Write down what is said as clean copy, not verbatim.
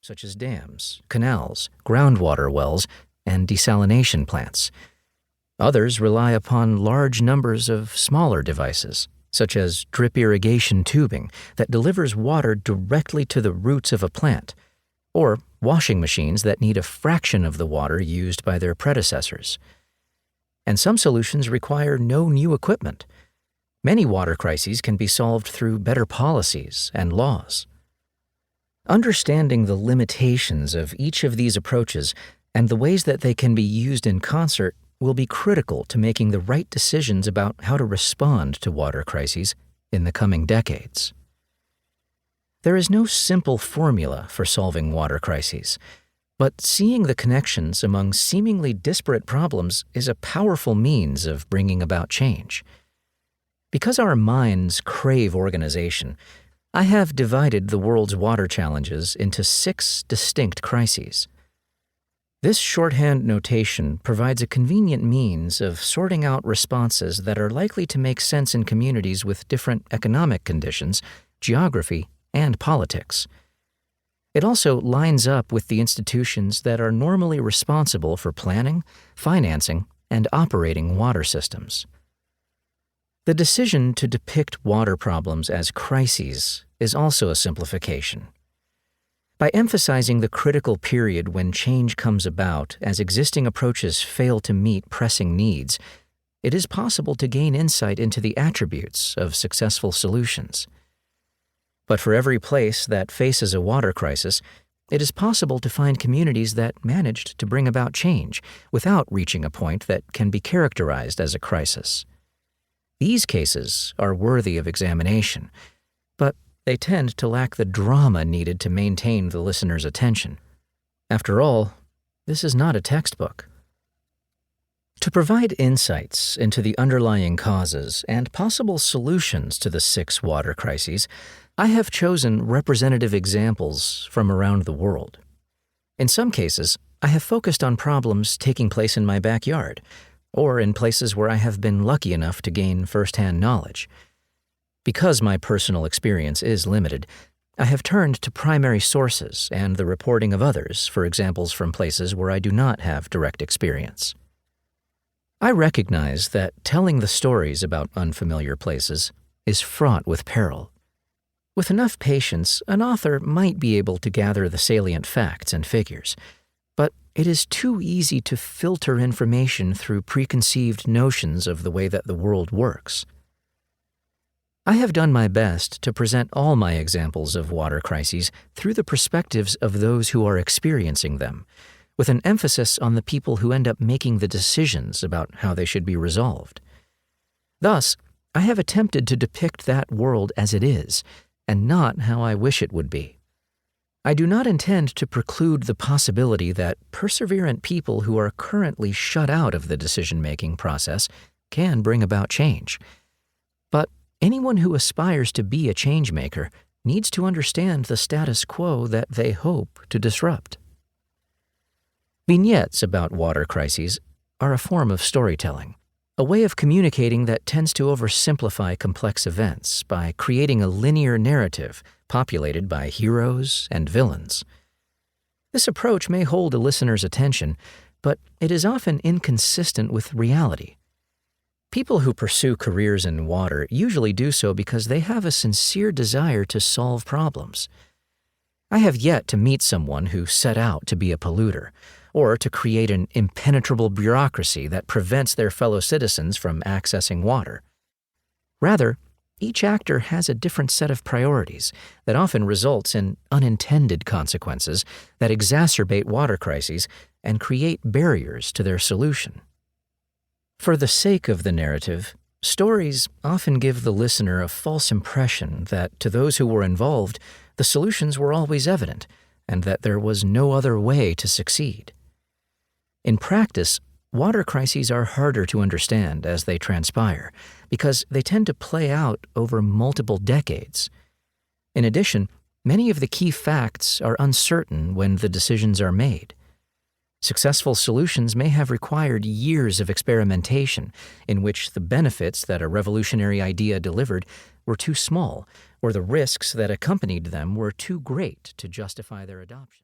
such as dams, canals, groundwater wells, and desalination plants. Others rely upon large numbers of smaller devices, such as drip irrigation tubing that delivers water directly to the roots of a plant, or washing machines that need a fraction of the water used by their predecessors. And some solutions require no new equipment. Many water crises can be solved through better policies and laws. Understanding the limitations of each of these approaches and the ways that they can be used in concert will be critical to making the right decisions about how to respond to water crises in the coming decades. There is no simple formula for solving water crises, but seeing the connections among seemingly disparate problems is a powerful means of bringing about change. Because our minds crave organization, I have divided the world's water challenges into 6 distinct crises. This shorthand notation provides a convenient means of sorting out responses that are likely to make sense in communities with different economic conditions, geography, and politics. It also lines up with the institutions that are normally responsible for planning, financing, and operating water systems. The decision to depict water problems as crises is also a simplification. By emphasizing the critical period when change comes about as existing approaches fail to meet pressing needs, it is possible to gain insight into the attributes of successful solutions. But for every place that faces a water crisis, it is possible to find communities that managed to bring about change without reaching a point that can be characterized as a crisis. These cases are worthy of examination, but they tend to lack the drama needed to maintain the listener's attention. After all, this is not a textbook. To provide insights into the underlying causes and possible solutions to the 6 water crises, I have chosen representative examples from around the world. In some cases, I have focused on problems taking place in my backyard, or in places where I have been lucky enough to gain first-hand knowledge. Because my personal experience is limited, I have turned to primary sources and the reporting of others for examples from places where I do not have direct experience. I recognize that telling the stories about unfamiliar places is fraught with peril. With enough patience, an author might be able to gather the salient facts and figures, but it is too easy to filter information through preconceived notions of the way that the world works. I have done my best to present all my examples of water crises through the perspectives of those who are experiencing them, with an emphasis on the people who end up making the decisions about how they should be resolved. Thus, I have attempted to depict that world as it is, and not how I wish it would be. I do not intend to preclude the possibility that perseverant people who are currently shut out of the decision-making process can bring about change. But anyone who aspires to be a change-maker needs to understand the status quo that they hope to disrupt. Vignettes about water crises are a form of storytelling, a way of communicating that tends to oversimplify complex events by creating a linear narrative populated by heroes and villains. This approach may hold a listener's attention, but it is often inconsistent with reality. People who pursue careers in water usually do so because they have a sincere desire to solve problems. I have yet to meet someone who set out to be a polluter, or to create an impenetrable bureaucracy that prevents their fellow citizens from accessing water. Rather, each actor has a different set of priorities that often results in unintended consequences that exacerbate water crises and create barriers to their solution. For the sake of the narrative, stories often give the listener a false impression that to those who were involved, the solutions were always evident and that there was no other way to succeed. In practice, water crises are harder to understand as they transpire because they tend to play out over multiple decades. In addition, many of the key facts are uncertain when the decisions are made. Successful solutions may have required years of experimentation in which the benefits that a revolutionary idea delivered were too small or the risks that accompanied them were too great to justify their adoption.